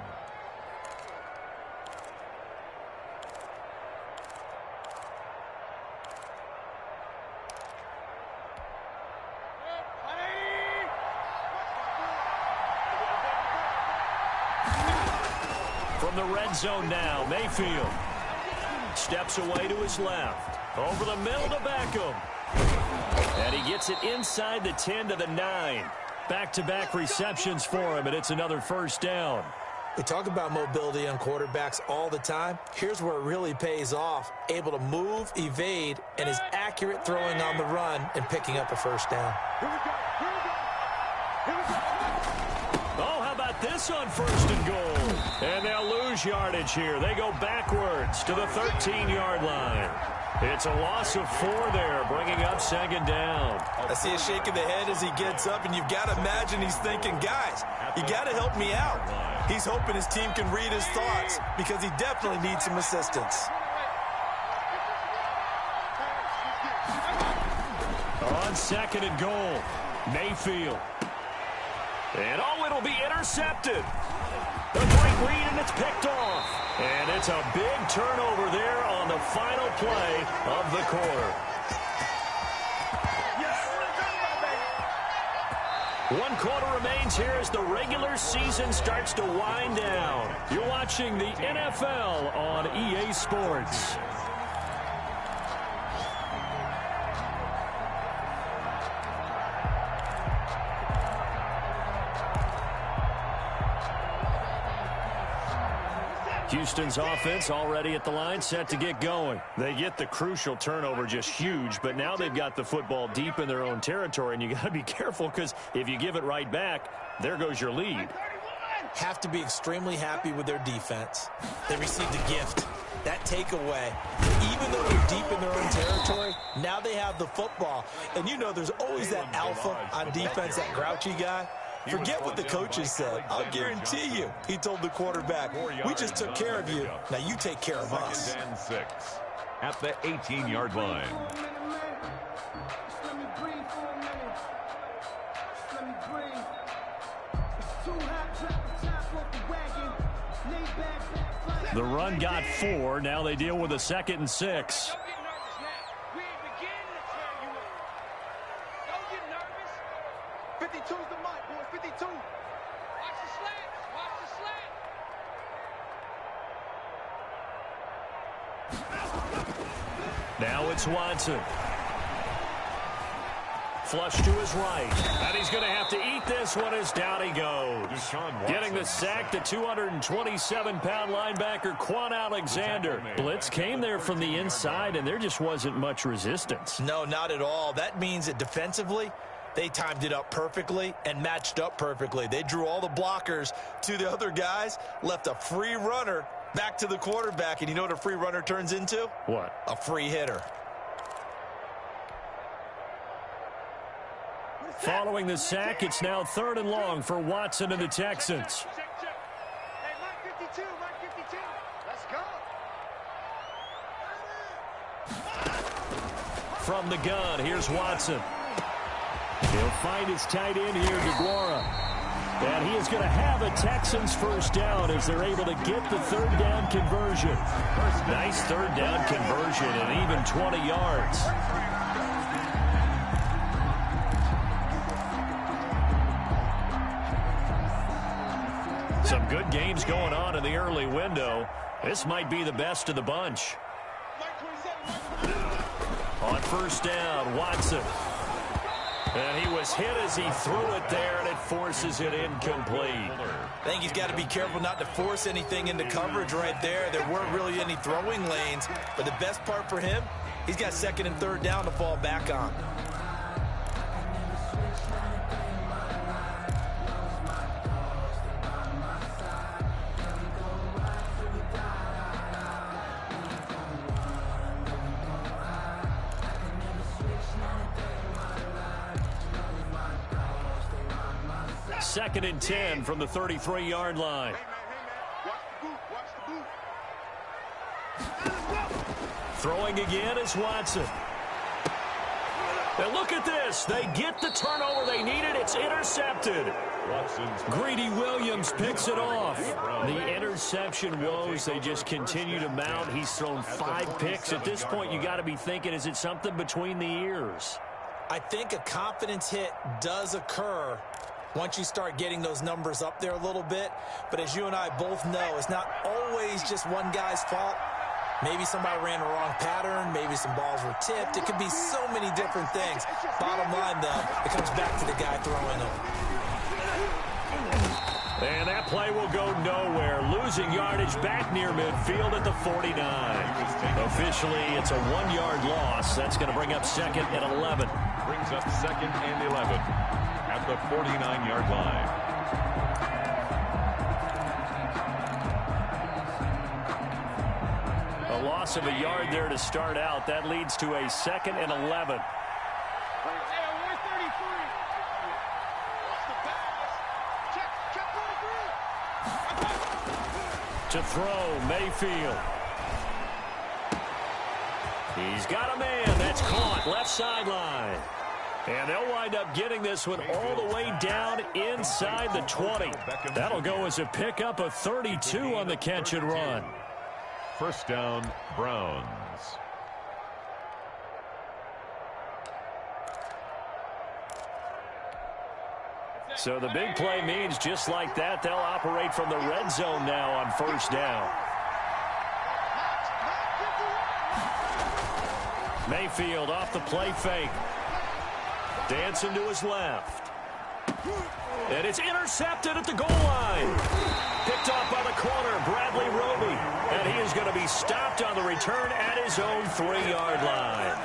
From the red zone now, Mayfield steps away to his left. Over the middle to Beckham. And he gets it inside the 10 to the 9. Back-to-back receptions for him, and it's another first down. We talk about mobility on quarterbacks all the time. Here's where it really pays off. Able to move, evade, and is accurate throwing on the run and picking up a first down. Oh, how about this on 1st and goal? And they'll lose yardage here. They go backwards to the 13-yard line. It's a loss of 4 there, bringing up 2nd down. I see a shake of the head as he gets up, and you've got to imagine he's thinking, guys, you got to help me out. He's hoping his team can read his thoughts because he definitely needs some assistance. On 2nd and goal, Mayfield. And oh, it'll be intercepted. The great read, and it's picked off. And it's a big turnover there on the final play of the quarter. 1 quarter remains here as the regular season starts to wind down. You're watching the NFL on EA Sports. Houston's offense already at the line, set to get going. They get the crucial turnover, just huge, but now they've got the football deep in their own territory, and you got to be careful because if you give it right back, there goes your lead. Have to be extremely happy with their defense. They received a gift. That takeaway, even though they're deep in their own territory, now they have the football. And you know there's always that alpha on defense, that grouchy guy. Forget what the coaches said. I'll guarantee you, he told the quarterback, we just took care of you. Now you take care of us. 2nd and 6 at the 18-yard line. The run got 4. Now they deal with a 2nd and 6. Don't get nervous now. We ain't beginning to tear you up. Don't get nervous. 52's the mic, boys. 52. Watch the slant. Watch the slant. Now it's Watson. Flush to his right. And he's going to have to eat this one as down he goes. Getting the sack, the 227-pound linebacker, Quan Alexander. Blitz came there from the inside, and there just wasn't much resistance. No, not at all. That means that defensively, they timed it up perfectly and matched up perfectly. They drew all the blockers to the other guys, left a free runner back to the quarterback, and you know what a free runner turns into? What? A free hitter. Following the sack, it's now 3rd and long for Watson and the Texans. Check. Hey, Mike 52, Mike 52. Let's go. From the gun, here's Watson. He'll find his tight end here, DeGuara. And he is going to have a Texans first down as they're able to get the 3rd down conversion. Nice 3rd down conversion and even 20 yards. Some good games going on in the early window. This might be the best of the bunch. On first down, Watson. And he was hit as he threw it there, and it forces it incomplete. I think he's got to be careful not to force anything into coverage right there. There weren't really any throwing lanes, but the best part for him, he's got 2nd and 3rd down to fall back on. Second and 10 from the 33-yard line. Watch the boot. Throwing again is Watson. And look at this. They get the turnover they needed. It's intercepted. Greedy Williams picks it off. The interception woes, they just continue to mount. He's thrown 5 picks. At this point, you got to be thinking, is it something between the ears? I think a confidence hit does occur once you start getting those numbers up there a little bit. But as you and I both know, it's not always just one guy's fault. Maybe somebody ran the wrong pattern. Maybe some balls were tipped. It could be so many different things. Bottom line, though, it comes back to the guy throwing them. And that play will go nowhere. Losing yardage back near midfield at the 49. Officially, it's a 1-yard loss. That's going to bring up 2nd and 11. Brings up 2nd and 11 at the 49-yard line. A loss of a yard there to start out. That leads to a 2nd and 11. To throw, Mayfield. He's got a man. That's caught. Left sideline. And they'll wind up getting this one all the way down inside the 20. That'll go as a pickup of 32 on the catch and run. First down, Browns. So the big play means just like that, they'll operate from the red zone now on first down. Mayfield off the play fake. Dancing to his left. And it's intercepted at the goal line. Picked off by the corner, Bradley Roby. And he is going to be stopped on the return at his own 3-yard line.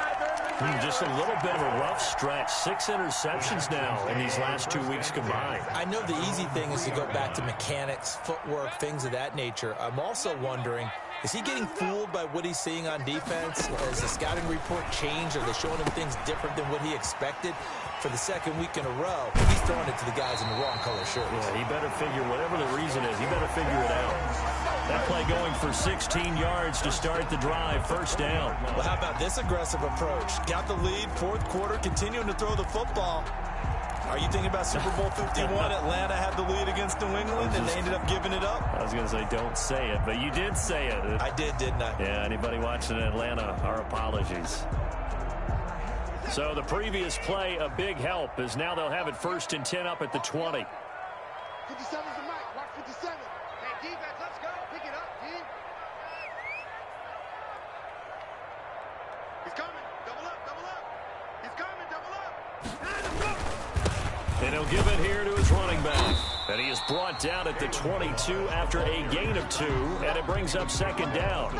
Just a little bit of a rough stretch. 6 interceptions now in these last 2 weeks combined. I know the easy thing is to go back to mechanics, footwork, things of that nature. I'm also wondering Is he getting fooled by what he's seeing on defense? Has the scouting report changed? Are they showing him things different than what he expected? For the second week in a row, he's throwing it to the guys in the wrong color shirts. Yeah, he better figure, whatever the reason is, he better figure it out. That play going for 16 yards to start the drive, first down. Well, how about this aggressive approach? Got the lead, fourth quarter, continuing to throw the football. Are you thinking about Super Bowl 51? Atlanta had the lead against New England, and they ended up giving it up? I was going to say, don't say it, but you did say it. I did, didn't I? Yeah, anybody watching in Atlanta, our apologies. So the previous play, a big help, as now they'll have it 1st and 10 up at the 20. 57's the mic. Watch 57. Hey, defense, let's go. Pick it up, D. He's coming. Double up, double up. He's coming, double up. And he'll give it here to his running back. And he is brought down at the 22 after a gain of 2, and it brings up 2nd down.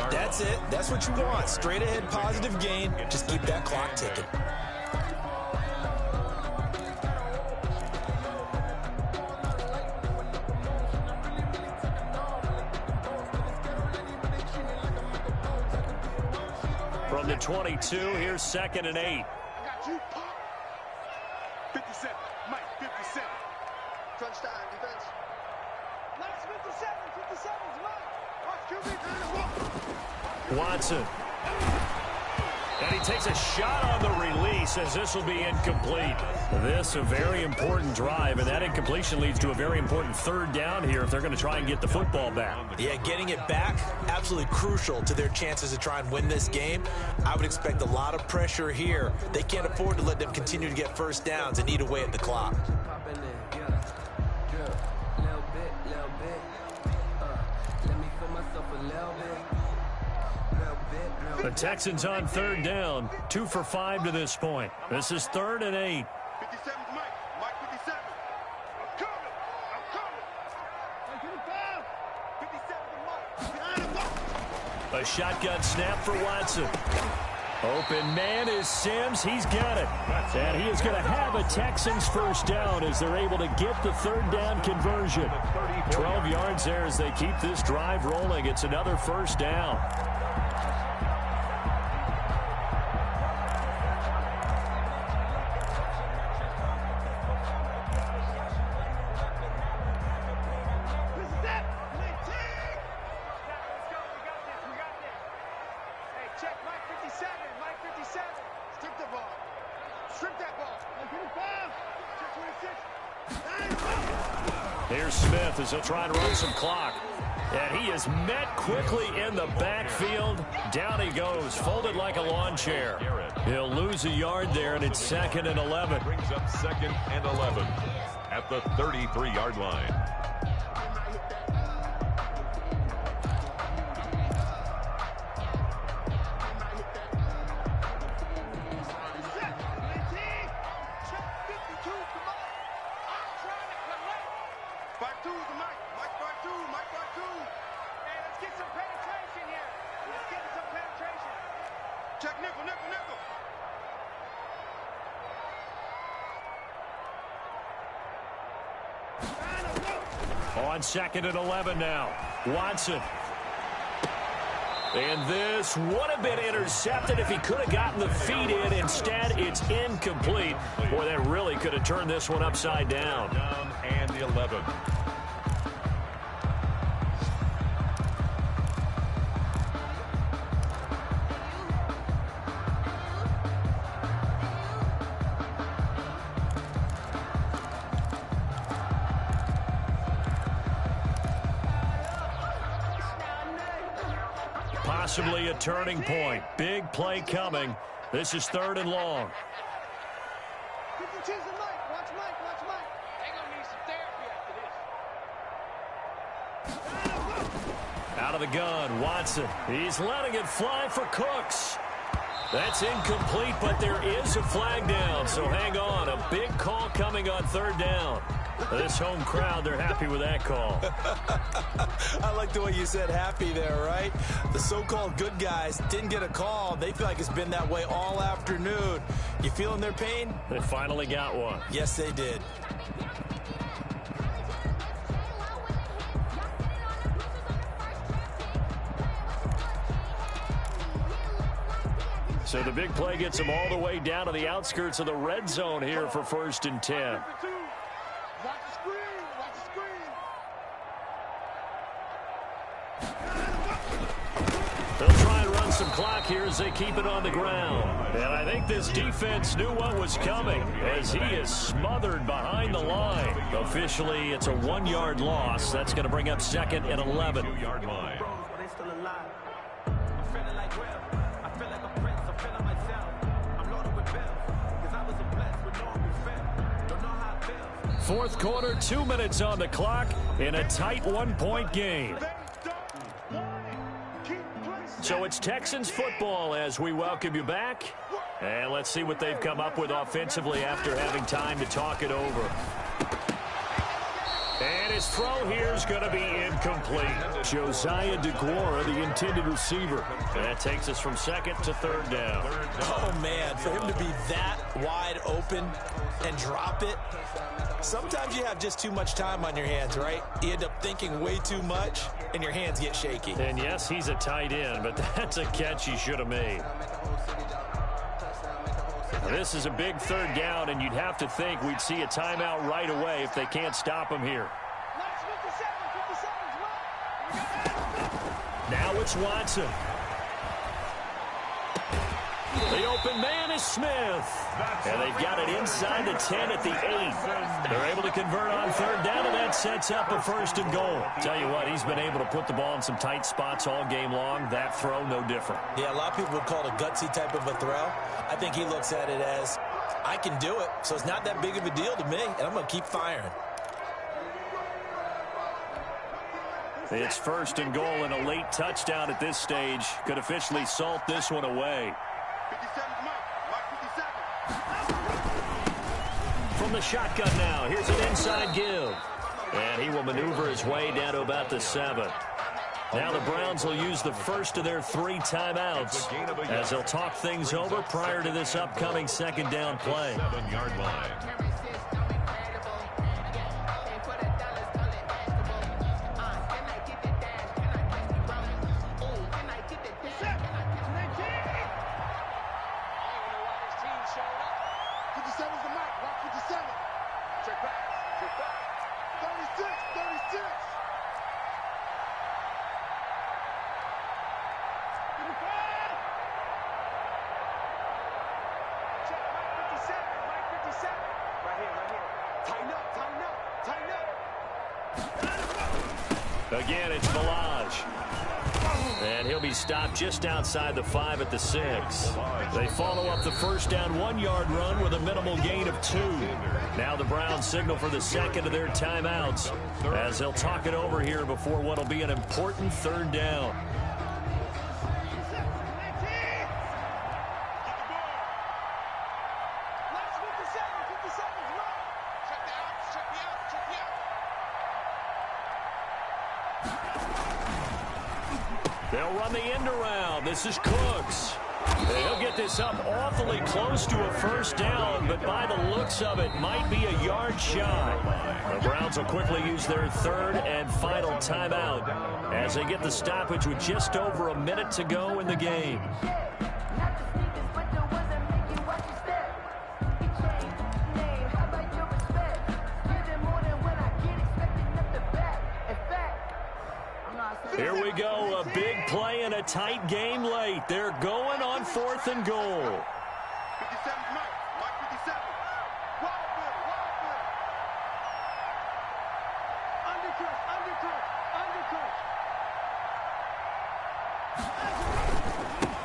That's it. That's what you want. Straight ahead, positive gain. Just keep that clock ticking. From the 22, here's 2nd and 8. I got you, Pop. 57. Mike, 57. Crunch time, defense. Mike's 57. 57's Mike. Watch QB turn and walk. Watson. And he takes a shot on the release as this will be incomplete. This a very important drive, and that incompletion leads to a very important 3rd down here if they're going to try and get the football back. Yeah, getting it back, absolutely crucial to their chances to try and win this game. I would expect a lot of pressure here. They can't afford to let them continue to get first downs and eat away at the clock. The Texans on 3rd down, 2 for 5 to this point. This is 3rd and 8. 57's Mike. Mike 57. I'm coming. I'm coming. 57's Mike. A shotgun snap for Watson. Open man is Sims. He's got it. And he is going to have a Texans first down as they're able to get the 3rd down conversion. 12 yards there as they keep this drive rolling. It's another first down. Here's Smith as he'll try and run some clock. And he is met quickly in the backfield. Down he goes, folded like a lawn chair. He'll lose a yard there, and it's 2nd and 11. Brings up 2nd and 11 at the 33-yard line. Check nickel, nickel, nickel. On 2nd and 11 now. Watson. And this would have been intercepted if he could have gotten the feet in. Instead, it's incomplete. Boy, that really could have turned this one upside down. Down and the 11. Possibly a turning point. Big play coming. This is 3rd and long. 52's the Mike. Watch Mike. Watch Mike. They're going to need some therapy after this. Out of the gun, Watson. He's letting it fly for Cooks. That's incomplete, but there is a flag down, so hang on. A big call coming on 3rd down. This home crowd, they're happy with that call. I like the way you said happy there, right? The so-called good guys didn't get a call. They feel like it's been that way all afternoon. You feeling their pain? They finally got one. Yes, they did. So the big play gets him all the way down to the outskirts of the red zone here for 1st and 10. Watch the screen. Watch the screen. They'll try and run some clock here as they keep it on the ground. And I think this defense knew what was coming as he is smothered behind the line. Officially, it's a 1-yard loss. That's going to bring up 2nd and 11. 2-yard line. Fourth quarter, 2 minutes on the clock in a tight 1-point game. So it's Texans football as we welcome you back. And let's see what they've come up with offensively after having time to talk it over. And his throw here is going to be incomplete. Josiah DeGuara, the intended receiver. That takes us from 2nd to 3rd down. Oh, man, for him to be that wide open and drop it. Sometimes you have just too much time on your hands, right? You end up thinking way too much, and your hands get shaky. And yes, he's a tight end, but that's a catch he should have made. Now, this is a big 3rd down, and you'd have to think we'd see a timeout right away if they can't stop him here. Now it's Watson. The open man is Smith. And they've got it inside the 10 at the 8. They're able to convert on 3rd down, and that sets up a 1st and goal. Tell you what, he's been able to put the ball in some tight spots all game long. That throw, no different. Yeah, a lot of people would call it a gutsy type of a throw. I think he looks at it as, I can do it, so it's not that big of a deal to me, and I'm going to keep firing. It's 1st and goal, and a late touchdown at this stage could officially salt this one away. 57 Mike 57. From the shotgun now, here's an inside give. And he will maneuver his way down to about the 7. Now the Browns will use the first of their 3 timeouts as they'll talk things over prior to this upcoming 2nd down play. 7-yard line. Again, it's Balaj. And he'll be stopped just outside the 5 at the 6. They follow up the 1st down 1-yard run with a minimal gain of 2. Now the Browns signal for the 2nd of their timeouts as they'll talk it over here before what will be an important 3rd down. They'll run the end around. This is Cooks. He'll get this up awfully close to a 1st down, but by the looks of it, might be a yard shy. The Browns will quickly use their 3rd and final timeout as they get the stoppage with just over a minute to go in the game. Here we go, a big play and a tight game late. They're going on 4th and goal. 57 Mike 57. Wild foot. Undercut.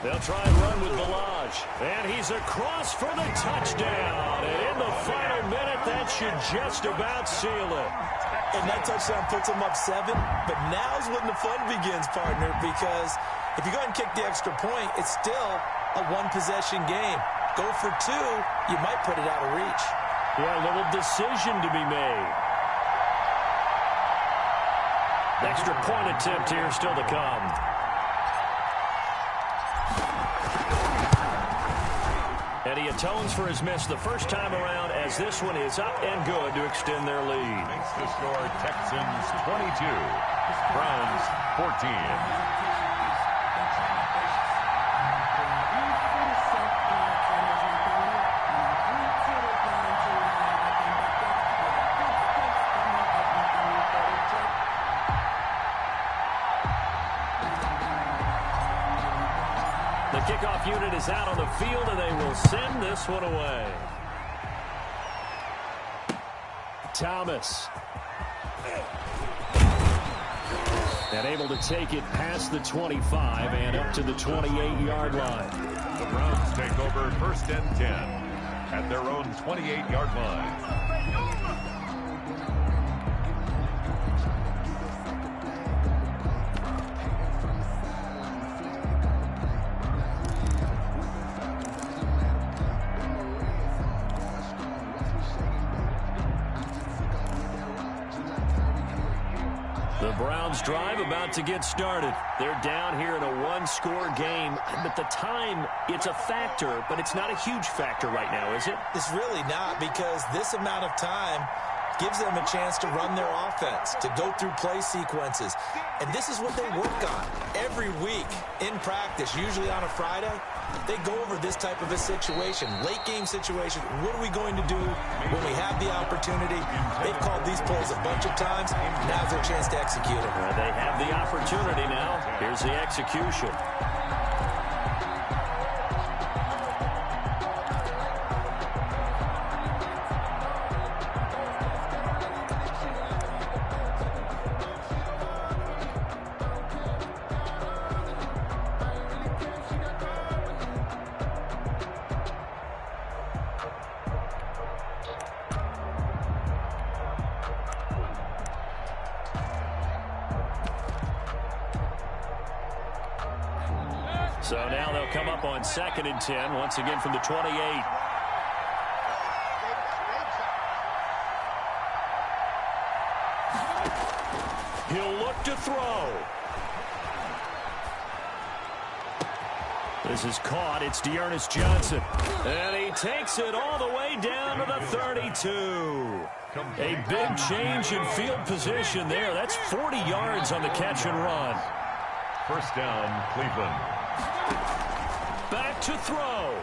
They'll try and run with Balaj. And he's across for the touchdown. And in the final minute, that should just about seal it. And that touchdown puts them up 7. But now's when the fun begins, partner, because if you go ahead and kick the extra point, it's still a 1-possession game. Go for 2, you might put it out of reach. Yeah, a little decision to be made. Extra point attempt here still to come. And he atones for his miss the first time around as this one is up and good to extend their lead. Makes the score Texans 22, Browns 14. kickoff unit is out on the field, and they will send this one away. Thomas. And able to take it past the 25 and up to the 28-yard line. The Browns take over 1st and 10 at their own 28-yard line. The Browns drive about to get started. They're down here in a one-score game. But the time, it's a factor, but it's not a huge factor right now, is it? It's really not, because this amount of time gives them a chance to run their offense, to go through play sequences. And this is what they work on every week in practice, usually on a Friday. They go over this type of a situation, late game situation. What are we going to do when we have the opportunity? They've called these plays a bunch of times. Now's their chance to execute them. They have the opportunity now. Here's the execution. So now they'll come up on 2nd and 10, once again from the 28. He'll look to throw. This is caught. It's Dearness Johnson. And he takes it all the way down to the 32. A big change in field position there. That's 40 yards on the catch and run. 1st down, Cleveland. Back to throw.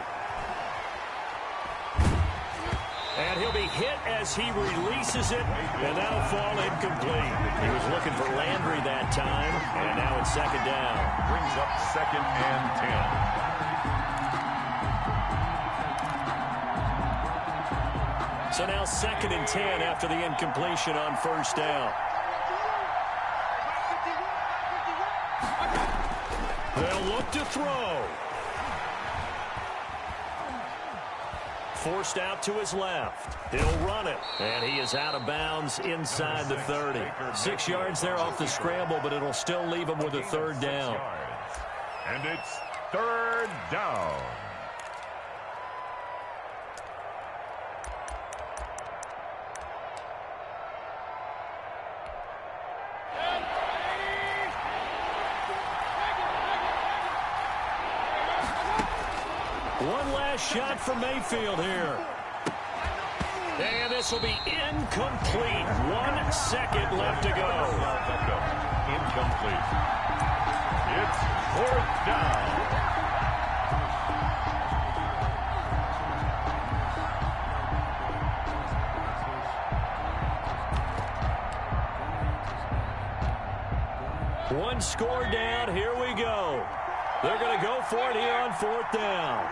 And he'll be hit as he releases it, and that'll fall incomplete. He was looking for Landry that time, and now it's 2nd down. Brings up 2nd and 10. So now 2nd and 10 after the incompletion on 1st down. They'll look to throw. Forced out to his left. He'll run it. And he is out of bounds inside the 30. 6 yards there off the scramble, but it'll still leave him with a 3rd down. And it's 3rd down. One last shot for Mayfield here. And this will be incomplete. 1 second left to go. Incomplete. It's 4th down. One score down. Here we go. They're going to go for it here on 4th down.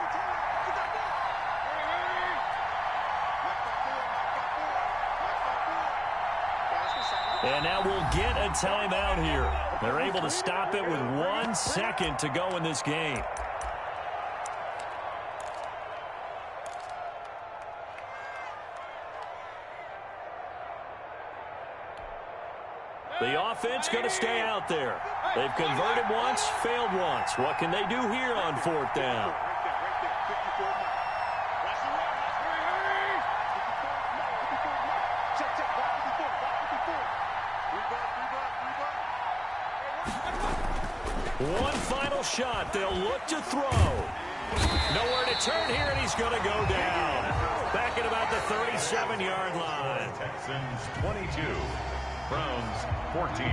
And now we'll get a timeout here. They're able to stop it with 1 second to go in this game. The offense going to stay out there. They've converted once, failed once. What can they do here on 4th down? One final shot. They'll look to throw. Nowhere to turn here, and he's going to go down. Back at about the 37-yard line. Texans 22. Browns 14.